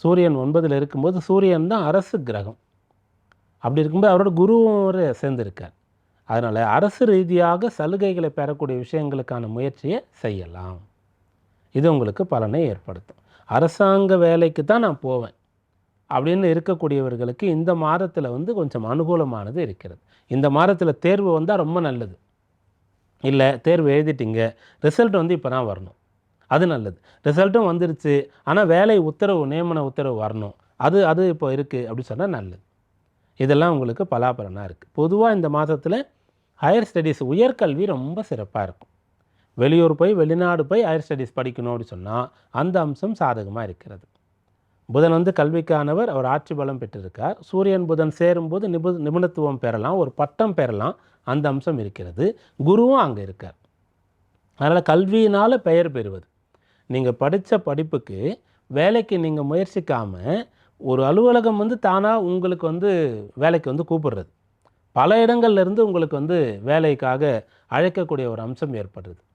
சூரியன் 9ல் இருக்கும்போது சூரியன் தான் அரசு கிரகம். அப்படி இருக்கும்போது அவரோட குருவும் ஒரு சேர்ந்திருக்கார். அதனால் அரசு ரீதியாக சலுகைகளை பெறக்கூடிய விஷயங்களுக்கான முயற்சியை செய்யலாம். இது உங்களுக்கு பலனை ஏற்படுத்தும். அரசாங்க வேலைக்கு தான் நான் போவேன் அப்படின்னு இருக்கக்கூடியவர்களுக்கு இந்த மாதத்தில் வந்து கொஞ்சம் அனுகூலமானது இருக்கிறது. இந்த மாதத்தில் தேர்வு வந்தால் ரொம்ப நல்லது. இல்லை தேர்வு எழுதிட்டீங்க, ரிசல்ட் வந்து இப்போ தான் வரணும், அது நல்லது. ரிசல்ட்டும் வந்துருச்சு, ஆனால் வேலை உத்தரவு, நியமன உத்தரவு வரணும், அது அது இப்போ இருக்குது அப்படின்னு சொன்னால் நல்லது. இதெல்லாம் உங்களுக்கு பலாபலனாக இருக்குது. பொதுவாக இந்த மாதத்தில் ஹையர் ஸ்டடீஸ் உயர்கல்வி ரொம்ப சிறப்பாக இருக்கும். வெளியூர் போய் வெளிநாடு போய் ஹையர் ஸ்டடீஸ் படிக்கணும் அப்படின்னு சொன்னால் அந்த அம்சம் சாதகமாக இருக்கிறது. புதன் வந்து கல்விக்கானவர், அவர் ஆட்சி பலம் பெற்றிருக்கார். சூரியன் புதன் சேரும்போது நிபுணத்துவம் பெறலாம், ஒரு பட்டம் பெறலாம், அந்த அம்சம் இருக்கிறது. குருவும் அங்கே இருக்கார். அதனால் கல்வியினால் பெயர் பெறுவது, நீங்கள் படித்த படிப்புக்கு வேலைக்கு நீங்கள் முயற்சிக்காமல் ஒரு அலுவலகம் வந்து தானாக உங்களுக்கு வந்து வேலைக்கு வந்து கூப்பிடுறது, பல இடங்கள்லேருந்து உங்களுக்கு வந்து வேலைக்காக அழைக்கக்கூடிய ஒரு அம்சம் ஏற்படுறது.